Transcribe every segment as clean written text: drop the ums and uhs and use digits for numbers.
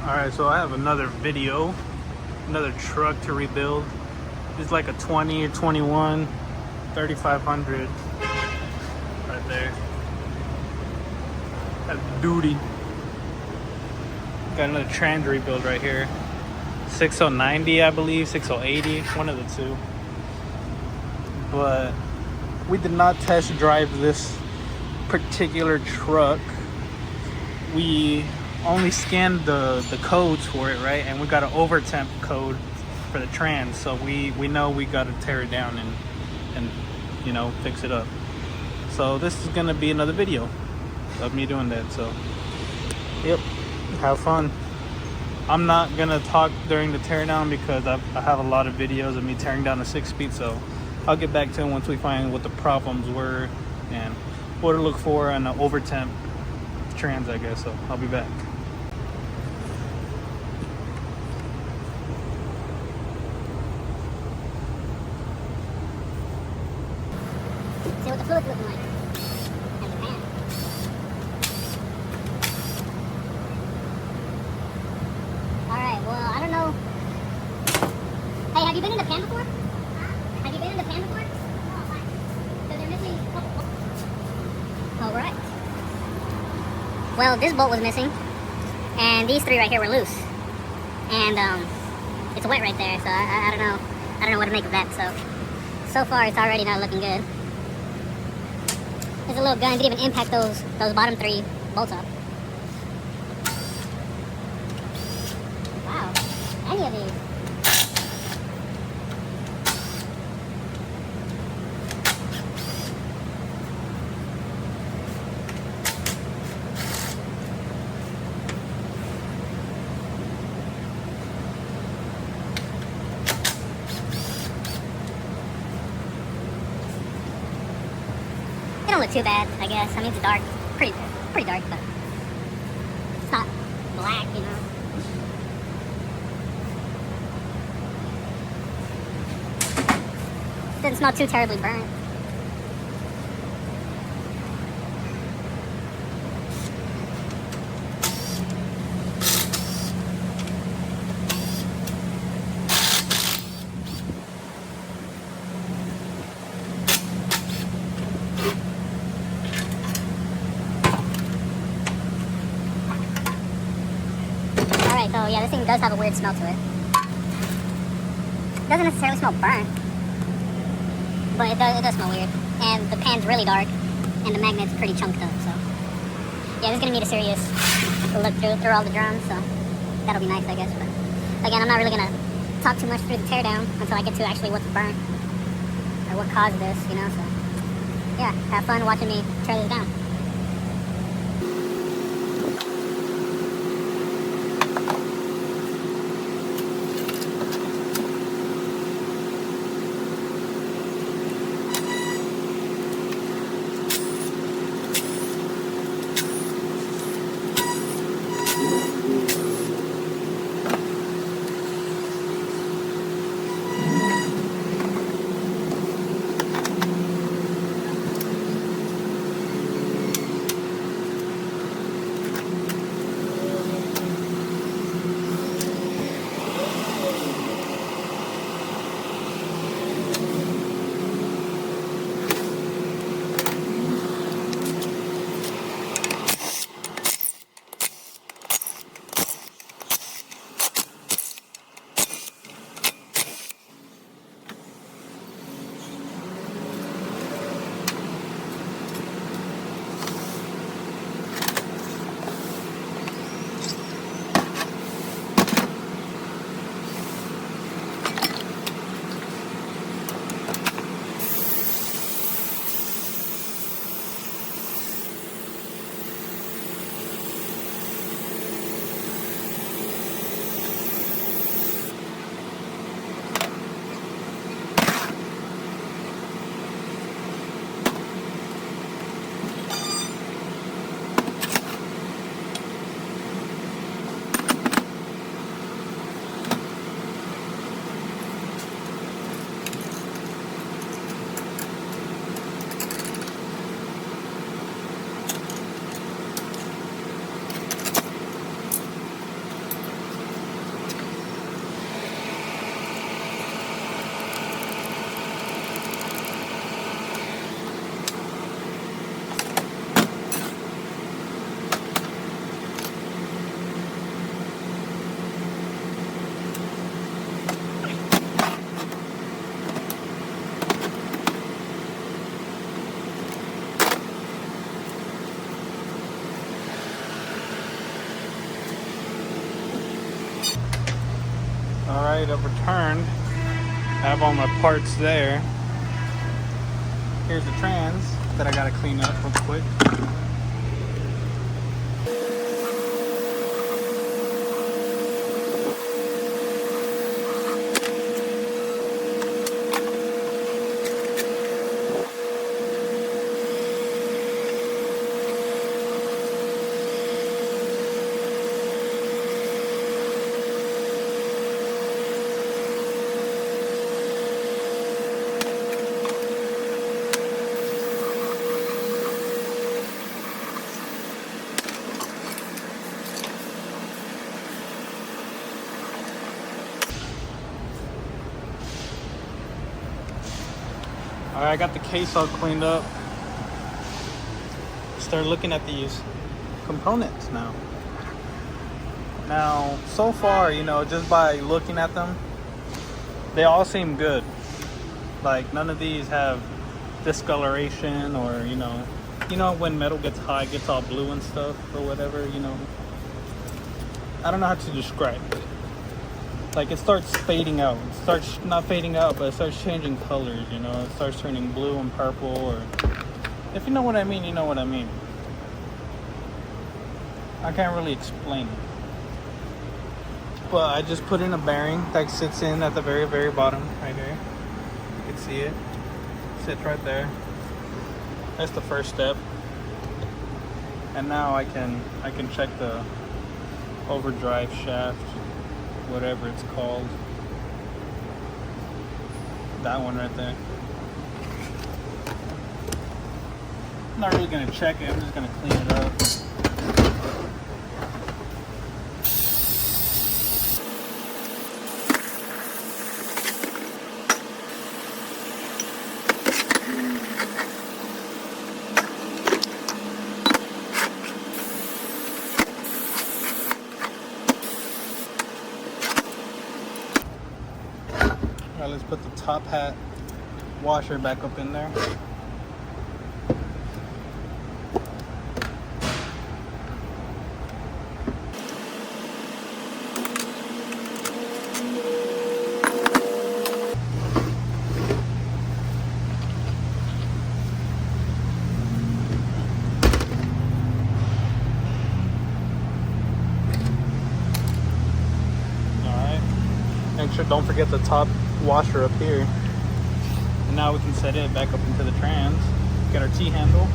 Alright, so I have another video, another truck to rebuild. It's like a 20 or 21, 3500 right there. That's duty. Got another trans rebuild right here. 6090, I believe, 6080, one of the two. But we did not test drive this particular truck. We only scanned the codes for it, right? And we got an overtemp code for the trans, so we know we got to tear it down and you know, fix it up. So this is gonna be another video of me doing that. So yep, have fun. I'm not gonna talk during the teardown because I have a lot of videos of me tearing down a 6-speed, so I'll get back to it once we find what the problems were and what to look for in an overtemp trans, I guess. So I'll be back. See what the fluid's looking like. And the pan. Alright, well, I don't know. Hey, have you been in the pan before? Have you been in the pan before? So they're missing. Alright. Well, this bolt was missing. And these three right here were loose. And it's wet right there, so I don't know. I don't know what to make of that. So far it's already not looking good. There's a little gun, didn't even impact those bottom three bolts up. Wow, any of these. They don't look too bad, I guess. I mean, it's dark, pretty dark, but it's not black, you know. Doesn't smell too terribly burnt. Alright, so yeah, this thing does have a weird smell to it. It doesn't necessarily smell burnt, but it does smell weird. And the pan's really dark, and the magnet's pretty chunked up, so yeah, this is gonna need a serious look through all the drums, so that'll be nice, I guess. But again, I'm not really gonna talk too much through the teardown until I get to actually what's burnt or what caused this, you know. So yeah, have fun watching me tear this down. Alright, I've returned. I have all my parts there. Here's the trans that I gotta clean up real quick. Alright, I got the case all cleaned up. Start looking at these components now. Now, so far, you know, just by looking at them, they all seem good. Like, none of these have discoloration or, you know, when metal gets hot, it gets all blue and stuff or whatever, you know. I don't know how to describe it. Like, it starts fading out. It starts not fading out, but it starts changing colors, you know. It starts turning blue and purple, or if you know what I mean, you know what I mean. I can't really explain it. But I just put in a bearing that sits in at the very, very bottom, right there. You can see it. Sits right there. That's the first step. And now I can check the overdrive shaft, whatever it's called. That one right there. I'm not really gonna check it, I'm just gonna clean it up. Alright, let's put the top hat washer back up in there. Make sure, don't forget the top washer up here. And now we can set it back up into the trans. Get our T-handle.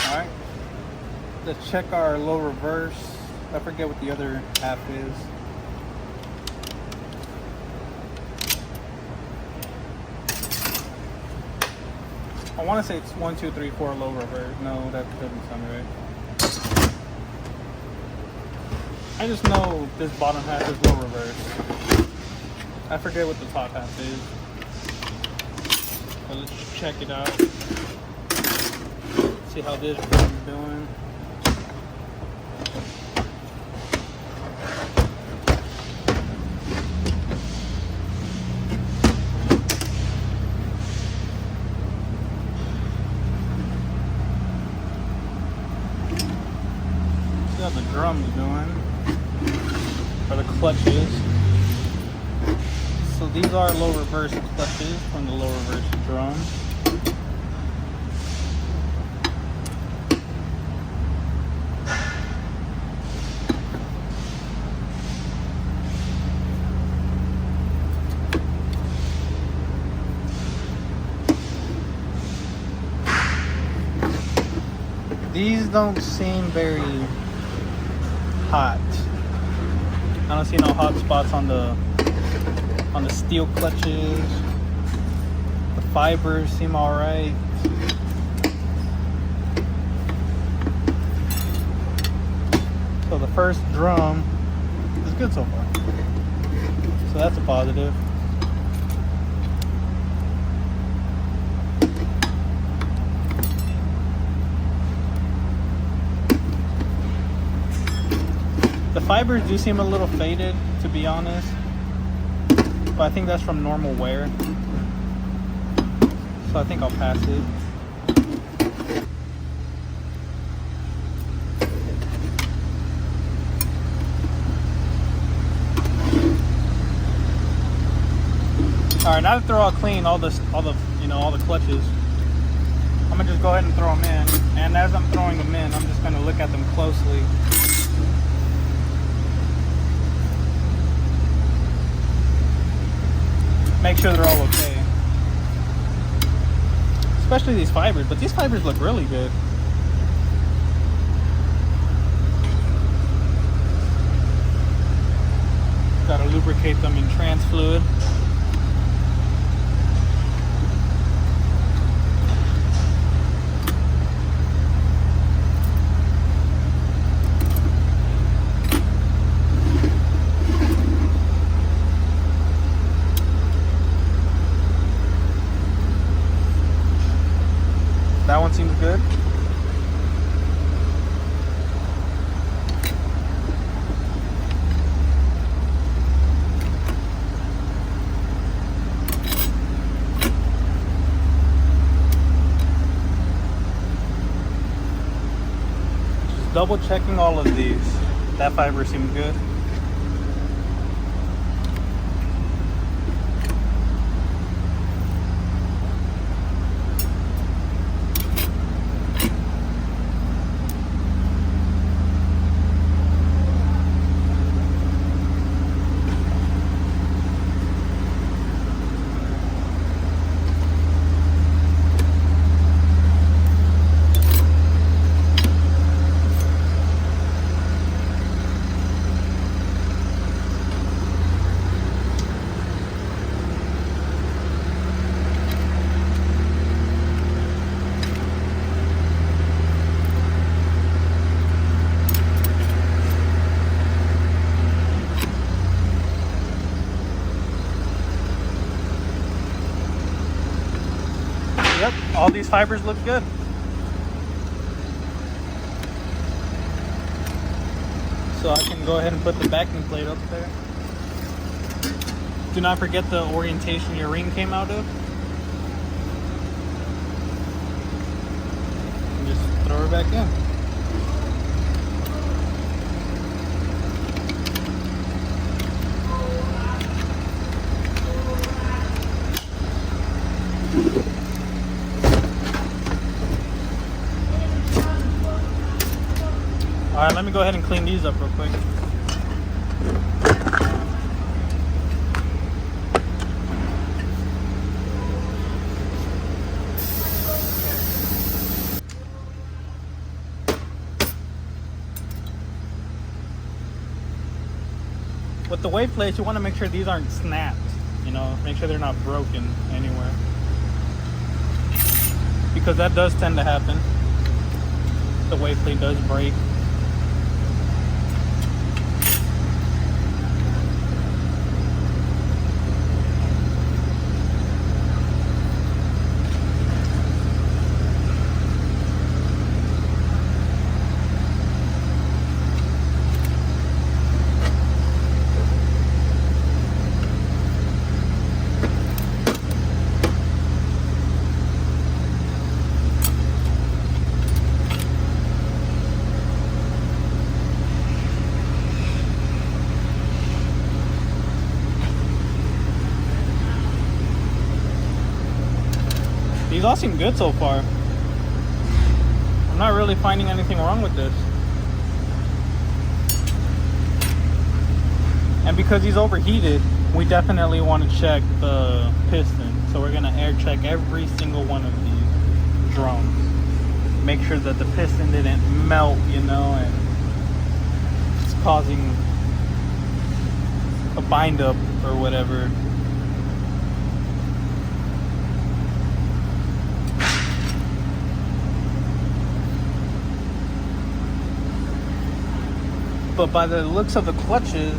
Alright, let's check our low reverse. I forget what the other half is. I want to say it's 1, 2, 3, 4 low reverse. No, that doesn't sound right. I just know this bottom half is low reverse. I forget what the top half is. But let's just check it out. See how this is doing. See how the drum's doing, or the clutches. So these are low reverse clutches from the low reverse drum. These don't seem very hot. I don't see no hot spots on the steel clutches. The fibers seem alright. So the first drum is good so far. So that's a positive. The fibers do seem a little faded, to be honest, but I think that's from normal wear, so I think I'll pass it. All right, now that they're all clean, all the clutches, I'm gonna just go ahead and throw them in. And as I'm throwing them in, I'm just gonna look at them closely. Make sure they're all okay. Especially these fibers, but these fibers look really good. Gotta lubricate them in trans fluid. That one seems good. Just double checking all of these. That fiber seems good. Yep, all these fibers look good. So I can go ahead and put the backing plate up there. Do not forget the orientation your ring came out of. And just throw her back in. All right, let me go ahead and clean these up real quick. With the weight plates, you want to make sure these aren't snapped, make sure they're not broken anywhere. Because that does tend to happen. The weight plate does break. These all seem good so far. I'm not really finding anything wrong with this. And because he's overheated, we definitely want to check the piston. So we're gonna air check every single one of these drums. Make sure that the piston didn't melt, and it's causing a bind up or whatever. But by the looks of the clutches,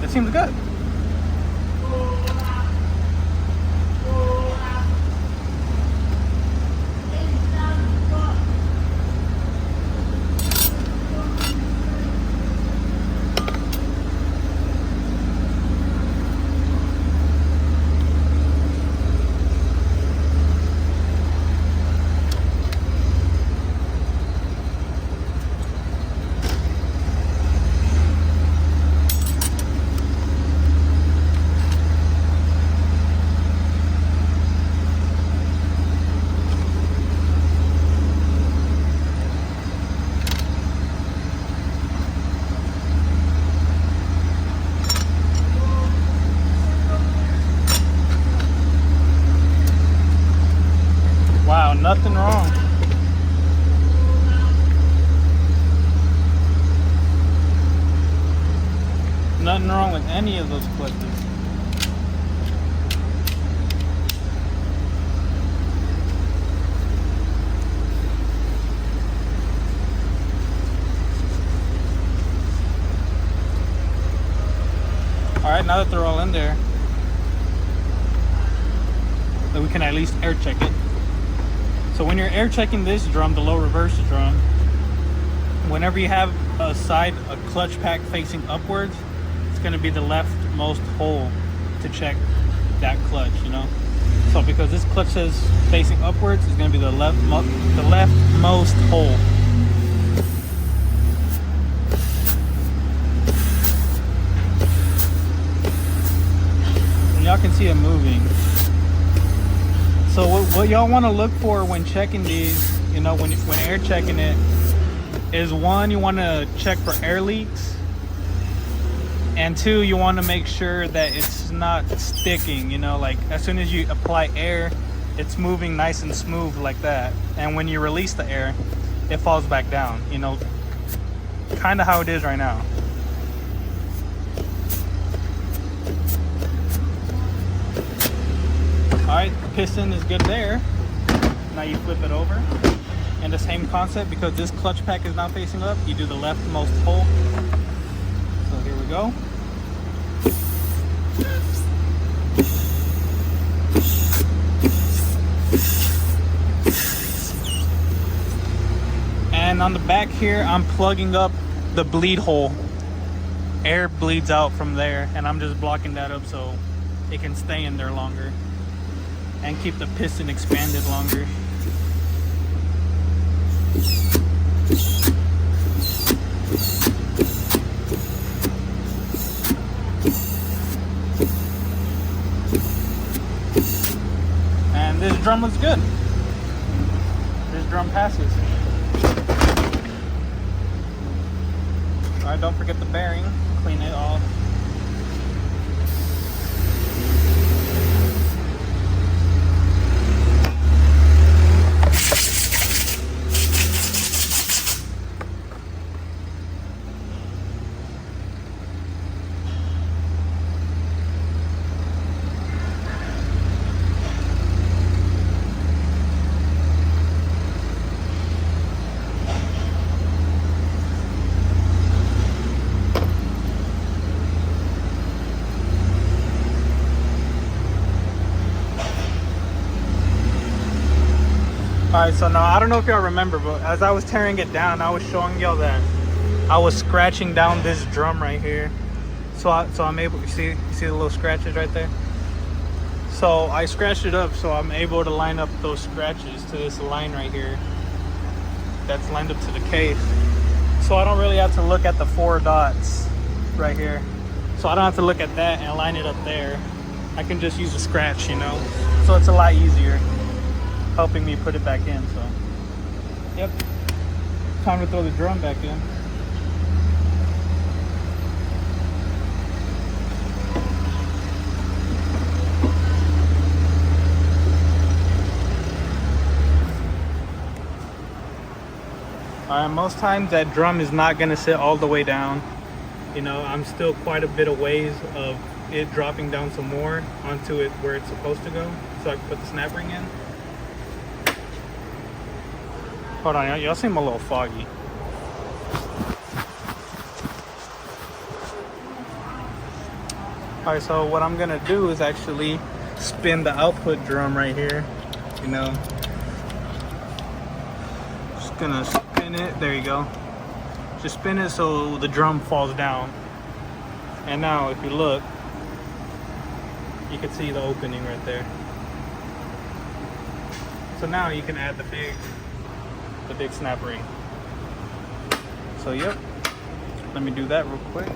it seems good. Nothing wrong. Nothing wrong with any of those clutches. Alright, now that they're all in there, then we can at least air check it. So when you're air checking this drum, the low reverse drum, whenever you have a clutch pack facing upwards, it's going to be the leftmost hole to check that clutch, you know. So because this clutch says facing upwards, it's going to be the leftmost hole. And y'all can see it moving. So what y'all want to look for when checking these, you know, when air checking it, is one, you want to check for air leaks, and two, you want to make sure that it's not sticking, you know, like as soon as you apply air, it's moving nice and smooth like that, and when you release the air, it falls back down, you know, kind of how it is right now. Alright, the piston is good there. Now you flip it over. And the same concept, because this clutch pack is now facing up, you do the leftmost hole. So here we go. And on the back here, I'm plugging up the bleed hole. Air bleeds out from there, and I'm just blocking that up so it can stay in there longer and keep the piston expanded longer. And this drum looks good. This drum passes. Alright, don't forget the bearing. Clean it off. Alright, so now I don't know if y'all remember, but as I was tearing it down, I was showing y'all that I was scratching down this drum right here. So I'm able, you see the little scratches right there? So I scratched it up, so I'm able to line up those scratches to this line right here that's lined up to the case. So I don't really have to look at the 4 dots right here. So I don't have to look at that and line it up there. I can just use a scratch, you know? So it's a lot easier, helping me put it back in. So yep, time to throw the drum back in. Alright, most times that drum is not going to sit all the way down. You know, I'm still quite a bit of ways of it dropping down some more onto it where it's supposed to go, so I can put the snap ring in. Hold on, y'all seem a little foggy. Alright, so what I'm gonna do is actually spin the output drum right here, you know. Just gonna spin it, there you go. Just spin it so the drum falls down. And now if you look, you can see the opening right there. So now you can add the big snap ring. So yep, let me do that real quick.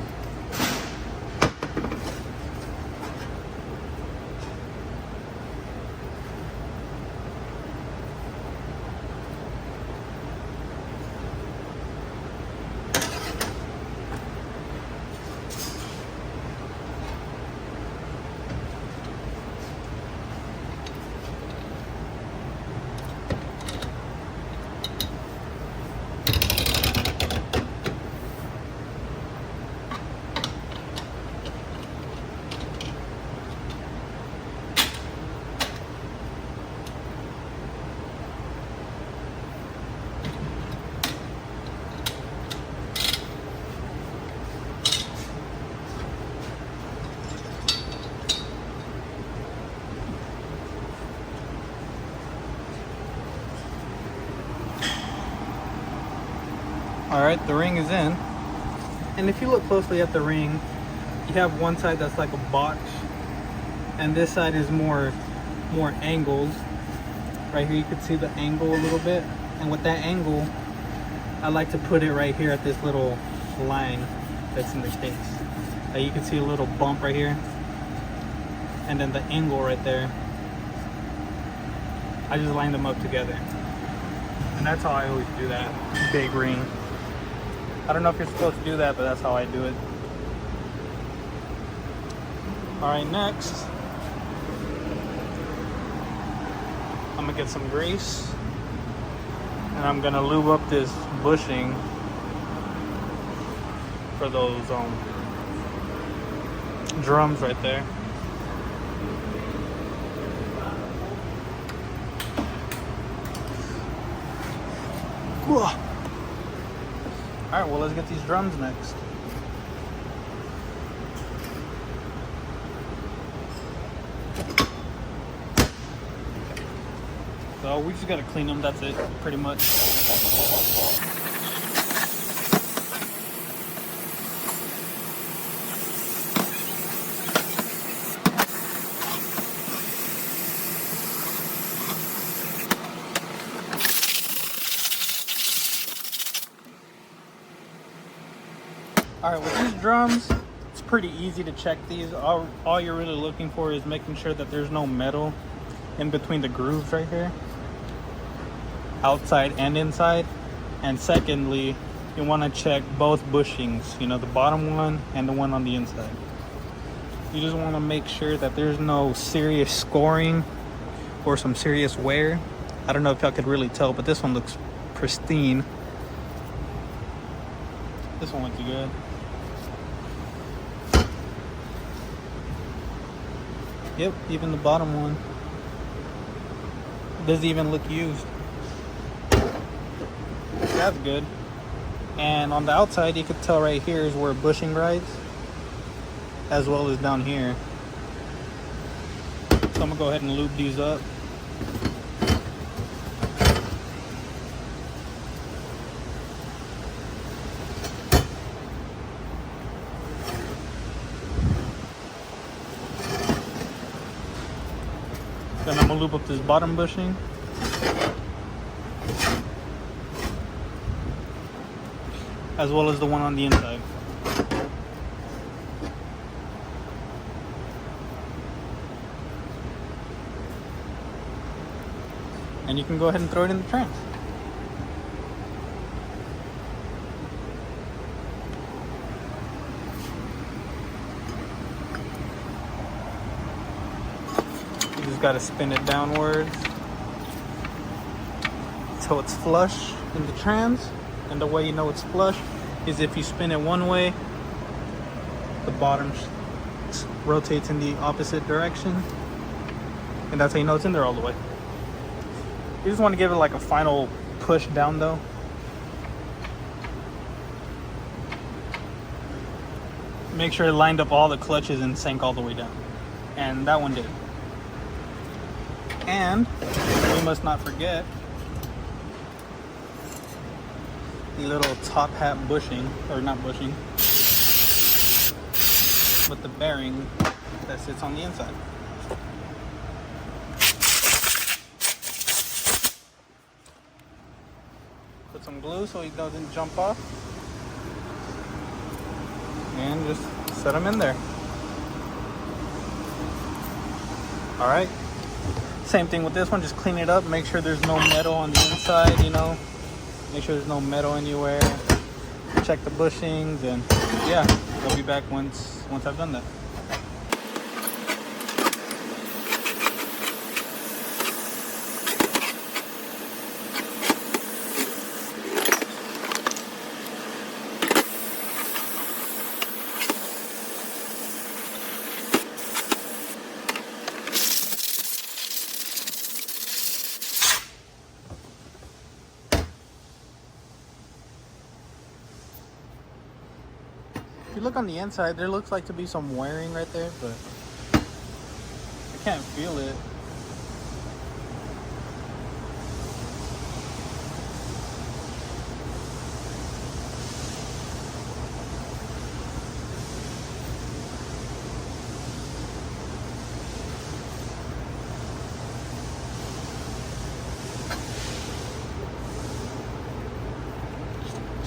Alright, the ring is in. And if you look closely at the ring, you have one side that's like a botch, and this side is more angled. Right here you can see the angle a little bit, and with that angle I like to put it right here at this little line that's in the case. You can see a little bump right here, and then the angle right there. I just line them up together, and that's how I always do that big ring. I don't know if you're supposed to do that, but that's how I do it. Alright, next I'm gonna get some grease, and I'm gonna lube up this bushing for those drums right there. Alright, well, let's get these drums next. So we just gotta clean them, that's it, pretty much. Alright, with these drums, it's pretty easy to check these. All you're really looking for is making sure that there's no metal in between the grooves right here, outside and inside. And secondly, you want to check both bushings, you know, the bottom one and the one on the inside. You just want to make sure that there's no serious scoring or some serious wear. I don't know if y'all could really tell, but this one looks pristine. This one looks good. Yep, even the bottom one doesn't even look used. That's good. And on the outside, you could tell right here is where bushing rides, as well as down here. So I'm gonna go ahead and lube these up. Then I'm gonna lube up this bottom bushing. As well as the one on the inside. And you can go ahead and throw it in the trans. You just gotta spin it downwards so it's flush in the trans. And the way you know it's flush is if you spin it one way, the bottom rotates in the opposite direction. And that's how you know it's in there all the way. You just want to give it like a final push down though. Make sure it lined up all the clutches and sank all the way down. And that one did. And we must not forget the little top hat bushing, or not bushing, but the bearing that sits on the inside. Put some glue so he doesn't jump off, and just set them in there. All right, same thing with this one, just clean it up, make sure there's no metal on the inside, you know, make sure there's no metal anywhere, check the bushings, and yeah, I'll be back once I've done that. If you look on the inside, there looks like to be some wearing right there, but I can't feel it.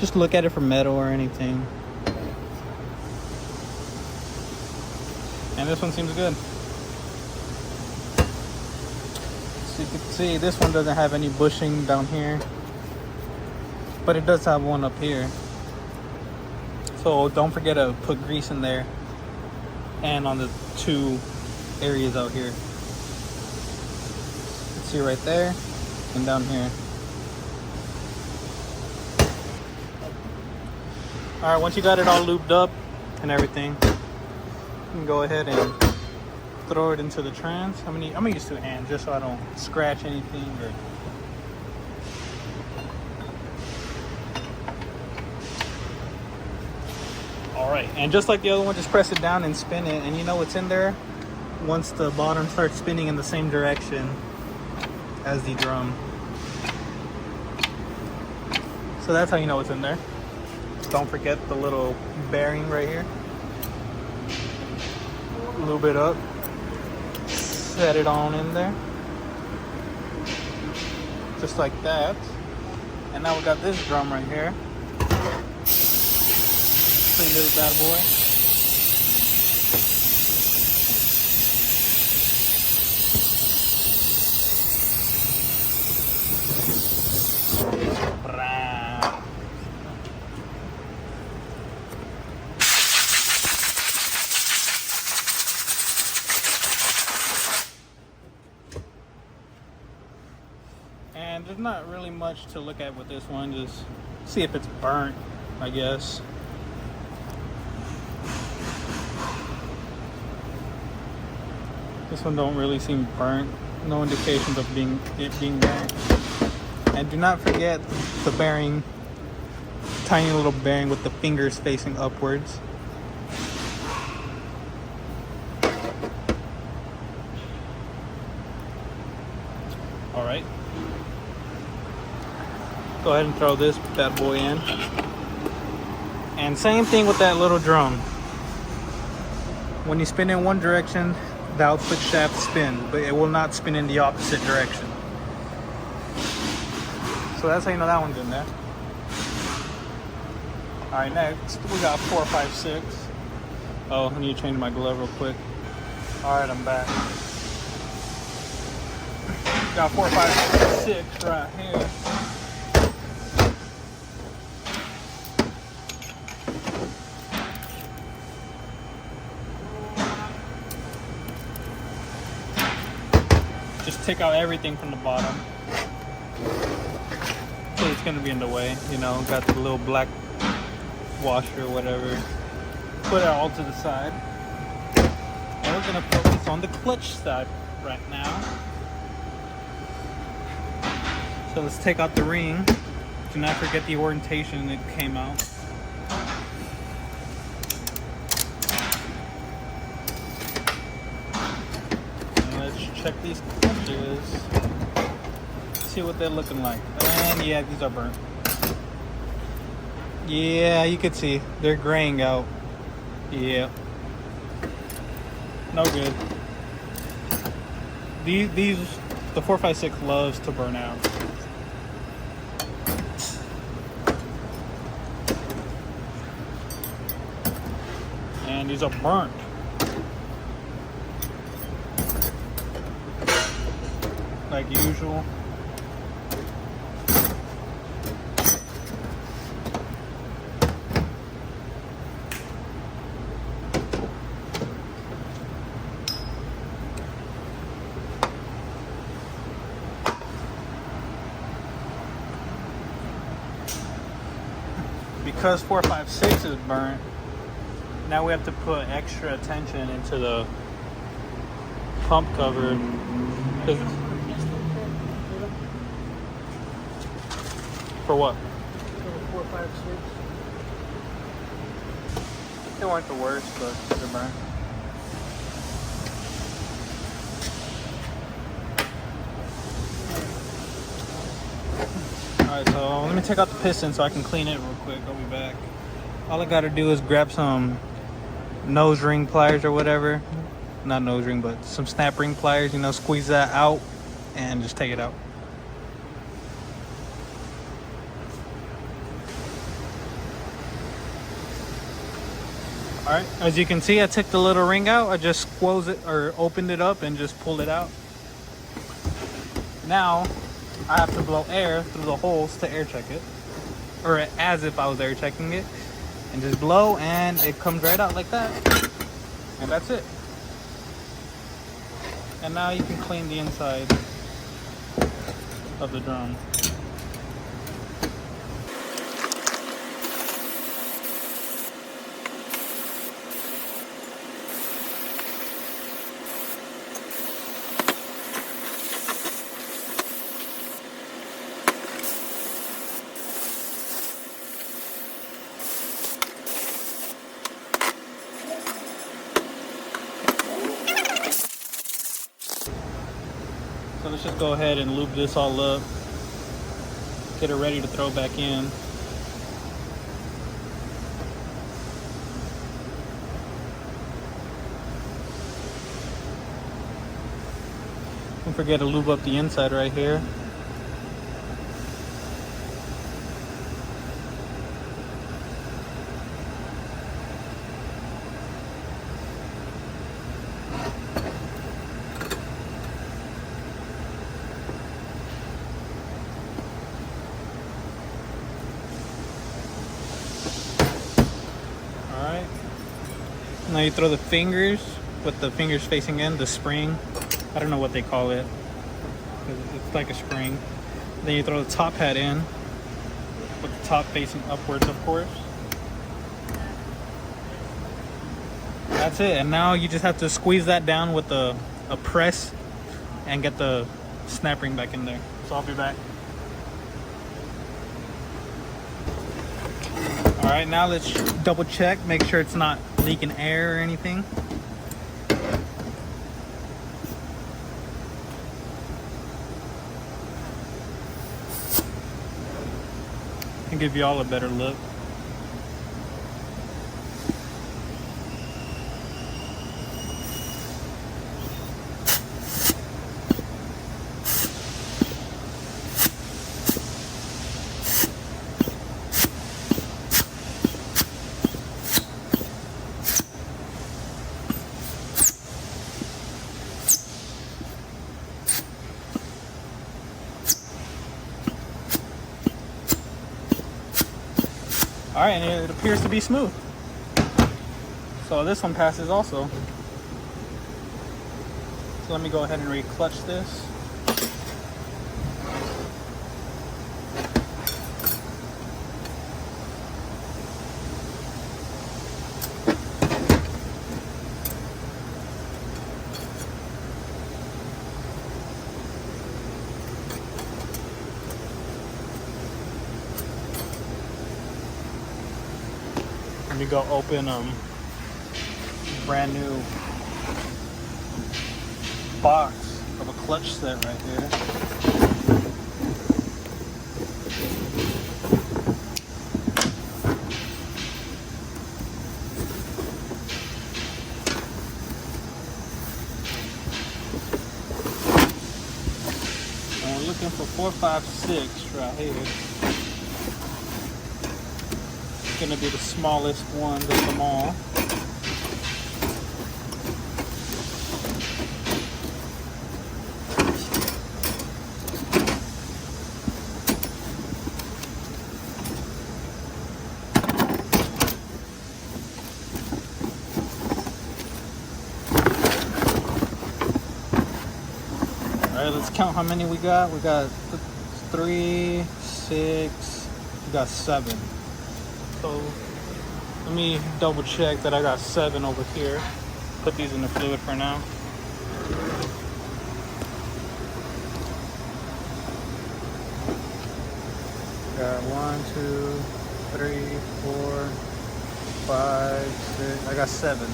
Just look at it for metal or anything. And this one seems good. So you can see this one doesn't have any bushing down here, but it does have one up here. So don't forget to put grease in there and on the two areas out here. You can see right there and down here. Alright, once you got it all lubed up and everything, you can go ahead and throw it into the trans. I'm gonna use two hands just so I don't scratch anything or. Alright, and just like the other one, just press it down and spin it, and you know what's in there once the bottom starts spinning in the same direction as the drum. So that's how you know what's in there. Don't forget the little bearing right here. Lube it up. Set it on in there. Just like that. And now we got this drum right here. Clean this bad boy. And there's not really much to look at with this one. Just see if it's burnt, I guess. This one don't really seem burnt. No indications of it being burnt. And do not forget the bearing, tiny little bearing with the fingers facing upwards. All right. Go ahead and throw this bad boy in. And same thing with that little drum. When you spin in one direction, the output shaft spin, but it will not spin in the opposite direction. So that's how you know that one's in there. Alright, next we got 4, 5, 6. Oh, I need to change my glove real quick. Alright, I'm back. Got 4, 5, 6 right here. Just take out everything from the bottom. So it's gonna be in the way, you know, got the little black washer or whatever. Put it all to the side. And we're gonna focus on the clutch side right now. So let's take out the ring. Do not forget the orientation that came out. Check these clutches, see what they're looking like. And yeah, these are burnt. Yeah, you can see they're graying out. Yeah, no good. These the 456 loves to burn out. And these are burnt. Like usual. Because 456 is burnt, now we have to put extra attention into the pump cover. For what? For 4, 5, 6. They weren't the worst, but they're burnt. Alright, so let me take out the piston so I can clean it real quick. I'll be back. All I gotta do is grab some nose ring pliers or whatever. Not nose ring, but some snap ring pliers, you know, squeeze that out and just take it out. All right, as you can see, I took the little ring out. I just closed it or opened it up and just pulled it out. Now I have to blow air through the holes to air check it, or as if I was air checking it, and just blow and it comes right out like that. And that's it. And now you can clean the inside of the drum. So let's just go ahead and lube this all up, get it ready to throw back in. Don't forget to lube up the inside right here. Alright, now you throw the fingers with the fingers facing in, the spring. I don't know what they call it. It's like a spring. Then you throw the top head in with the top facing upwards, of course. That's it. And now you just have to squeeze that down with a press and get the snap ring back in there. So I'll be back. All right, now let's double check, make sure it's not leaking air or anything. And give you all a better look. All right, and it appears to be smooth. So this one passes also. So let me go ahead and re-clutch this. Let me go open brand new box of a clutch set right here. And we're looking for 456 right here. Gonna be the smallest one of them all. All right, let's count how many we got. We got 3, 6, we got 7. So let me double check that I got 7 over here. Put these in the fluid for now. Got 1, 2, 3, 4, 5, 6. I got 7.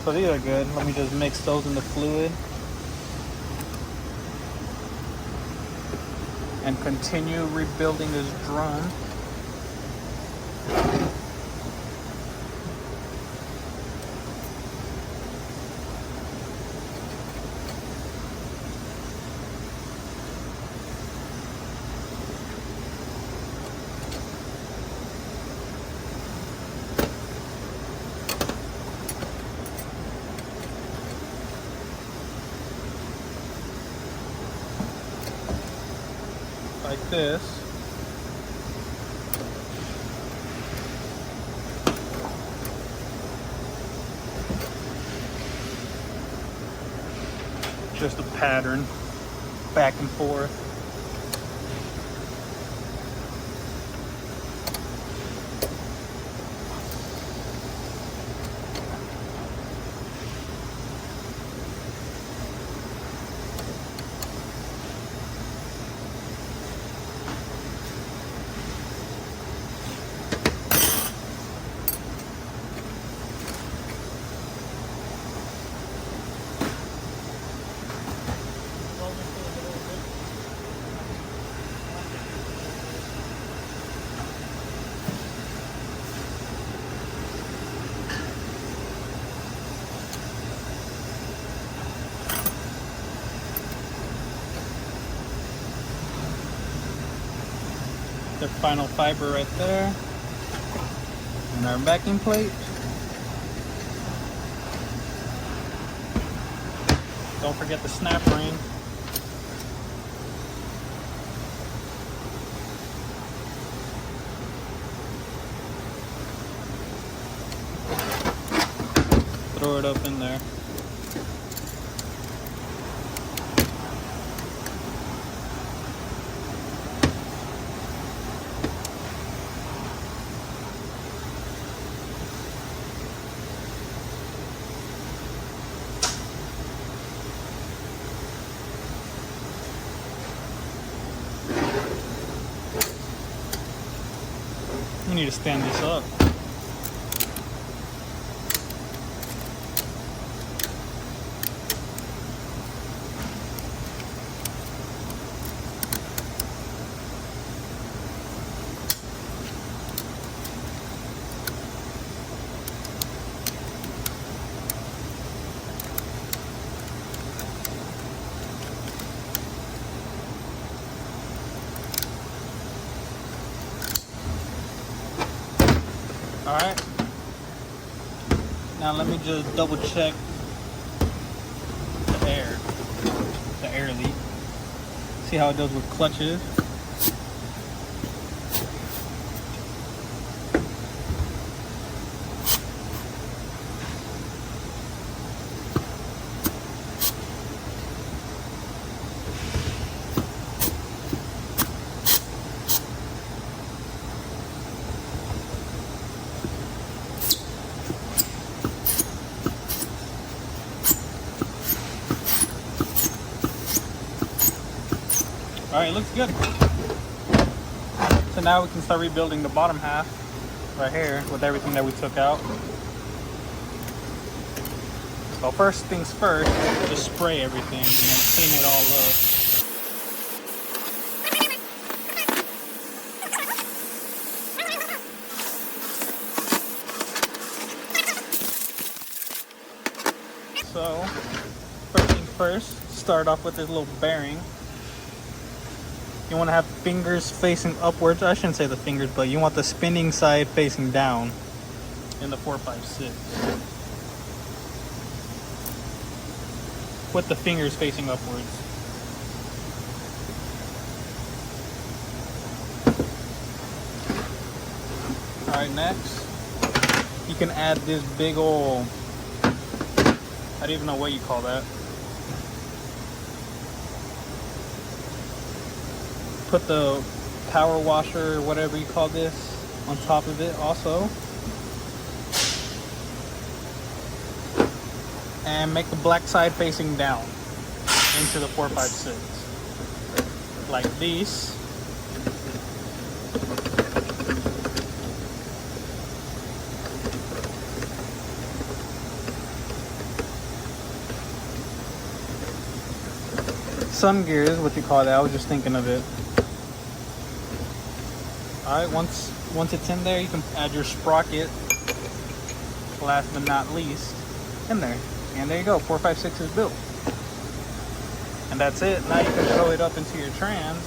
So these are good. Let me just mix those in the fluid. And continue rebuilding this drum. like this. Just a pattern, back and forth. The final fiber right there, and our backing plate. Don't forget the snap ring. Throw it up in there. We need to stand this up. All right. Now let me just double check the air leak. See how it does with clutches. All right, looks good. So now we can start rebuilding the bottom half right here with everything that we took out. So first things first, just spray everything, clean it all up. So first things first, start off with this little bearing. You want to have fingers facing upwards. I shouldn't say the fingers, but you want the spinning side facing down in the 456. With the fingers facing upwards. Alright, next, you can add this big ol', I don't even know what you call that. Put the power washer, whatever you call this, on top of it also. And make the black side facing down into the 456. Like these. Sun gear is what you call that. I was just thinking of it. Alright, once it's in there, you can add your sprocket, last but not least, in there. And there you go, 456 is built. And that's it. Now you can throw it up into your trans.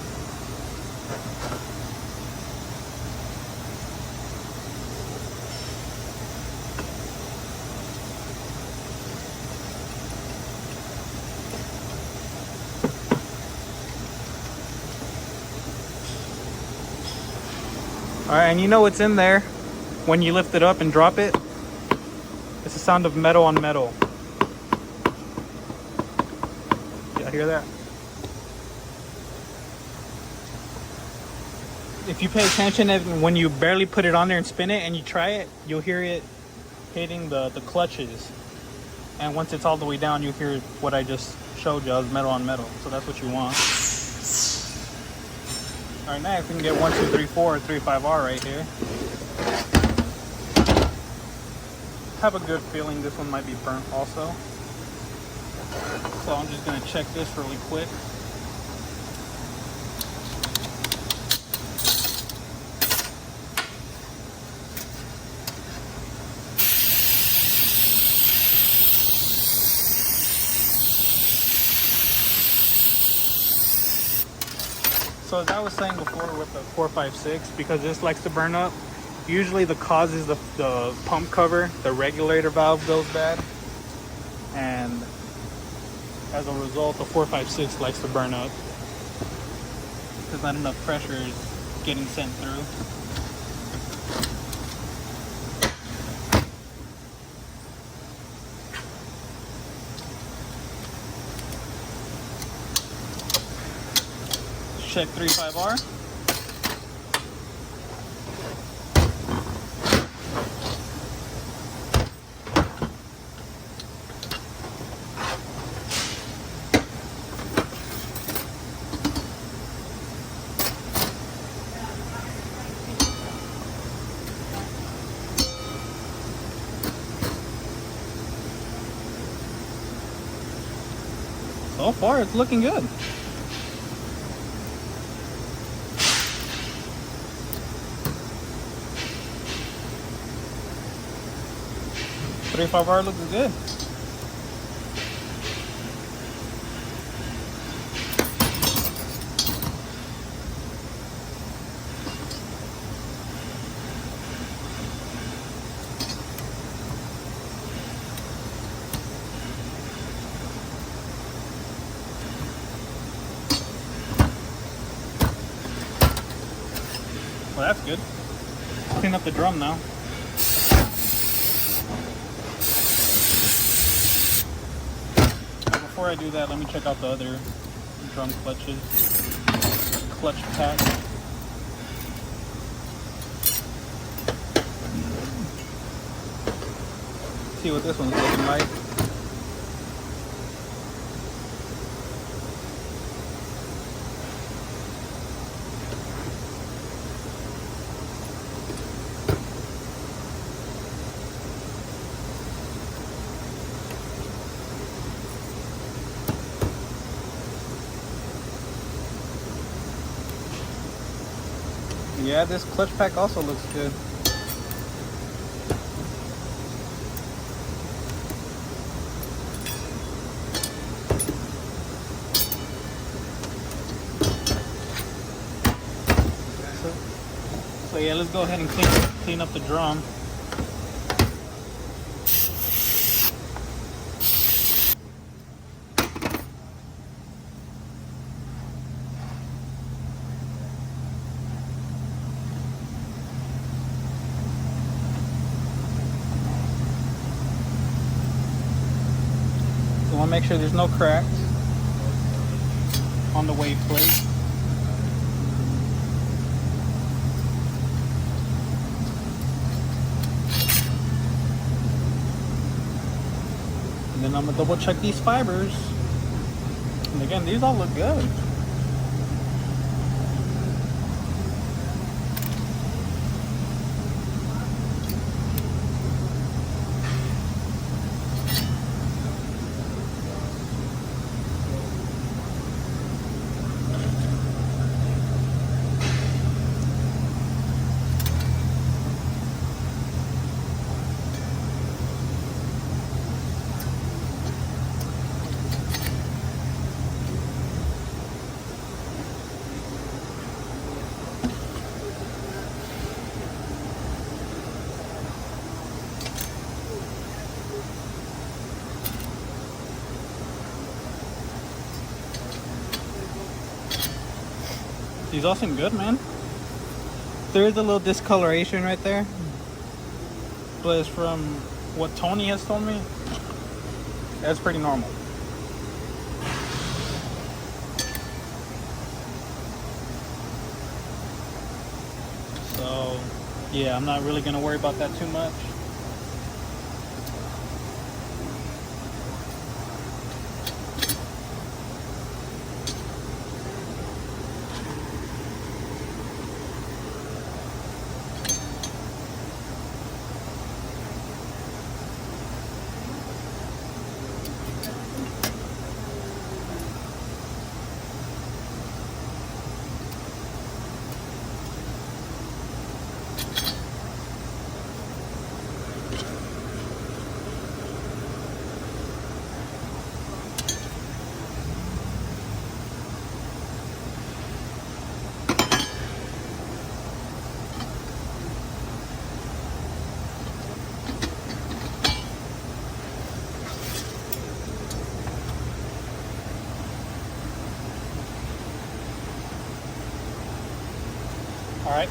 Alright, and you know what's in there when you lift it up and drop it? It's the sound of metal on metal. Yeah, hear that? If you pay attention, when you barely put it on there and spin it and you try it, you'll hear it hitting the clutches. And once it's all the way down, you'll hear what I just showed you, as metal on metal. So that's what you want. Alright, next we can get 1, 2, 3, 4 or 3, 5R right here. Have a good feeling this one might be burnt also. So I'm just going to check this really quick. So as I was saying before with the 456, because this likes to burn up, usually the cause is the pump cover, the regulator valve goes bad, and as a result the 456 likes to burn up because not enough pressure is getting sent through. Check 3.5R. So far, it's looking good. 3.5R looks good. Well, that's good. Clean up the drum now. Before I do that, let me check out the other drum clutches. Clutch pack. See what this one's looking like. Yeah, this clutch pack also looks good. So yeah, let's go ahead and clean up the drum. So I want to make sure there's no cracks on the wave plate. And then I'm gonna double check these fibers. And again, these all look good. These all seem good, man. There is a little discoloration right there, but it's from what Tony has told me. That's pretty normal. So yeah, I'm not really gonna worry about that too much. Alright,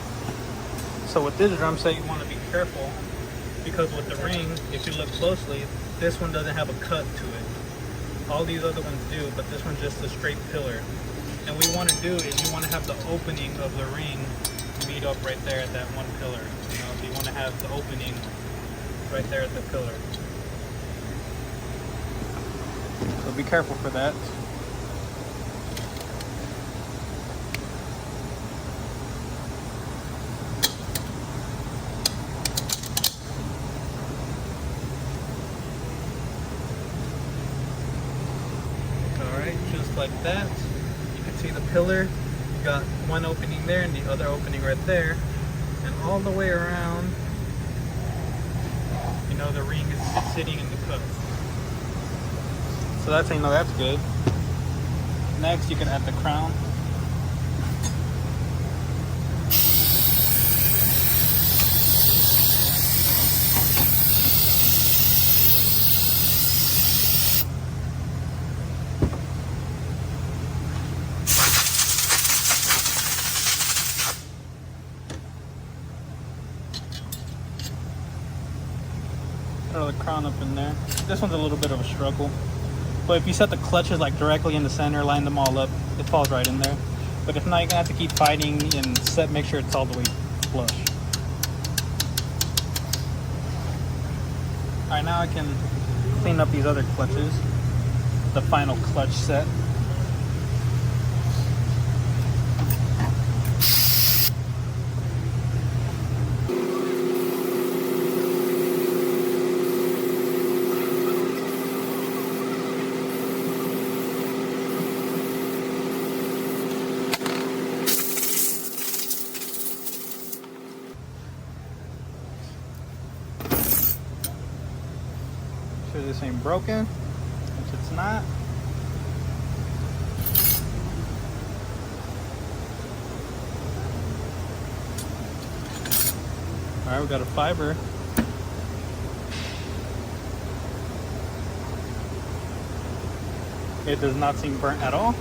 so with this drum set you want to be careful, because with the ring, if you look closely, this one doesn't have a cut to it. All these other ones do, but this one's just a straight pillar. And what you want to do is you want to have the opening of the ring meet up right there at that one pillar. You know, so you want to have the opening right there at the pillar. So be careful for that. Just like that. You can see the pillar. You got one opening there and the other opening right there. And all the way around, you know, the ring is sitting in the cup. So that's how you know that's good. Next, you can add the crown. Throw the crown up in there. This one's a little bit of a struggle, but if you set the clutches like directly in the center, line them all up, it falls right in there. But if not, you're gonna have to keep fighting and make sure it's all the way flush. All right, now I can clean up these other clutches, the final clutch set. Sure this ain't broken, which it's not. All right, we got a fiber. It does not seem burnt at all.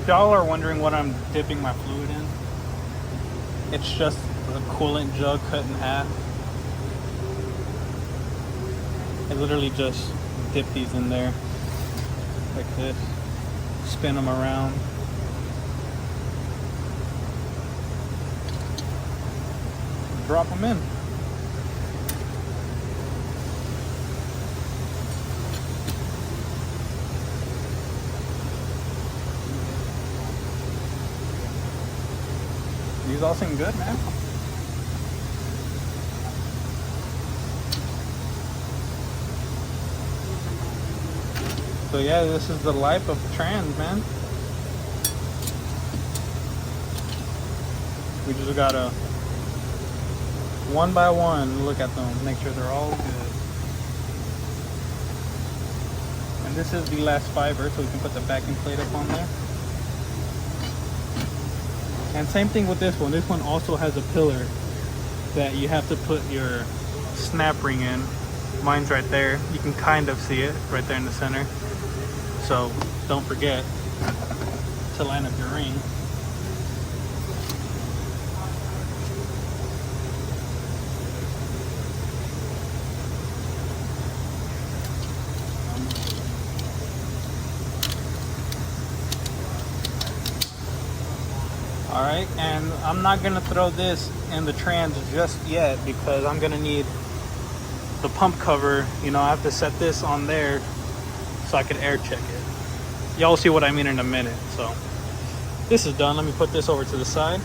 If y'all are wondering what I'm dipping my fluid in, it's just the coolant jug cut in half. I literally just dip these in there like this, spin them around. Drop them in. These all seem good, man. So yeah, this is the life of trans, man. We just gotta one by one look at them, make sure they're all good. And this is the last fiber, so we can put the backing plate up on there. And same thing with this one. This one also has a pillar that you have to put your snap ring in. Mine's right there. You can kind of see it right there in the center. So don't forget to line up your ring. All right, and I'm not gonna throw this in the trans just yet because I'm gonna need the pump cover. You know, I have to set this on there so I can air check it. Y'all see what I mean in a minute. So this is done. Let me put this over to the side.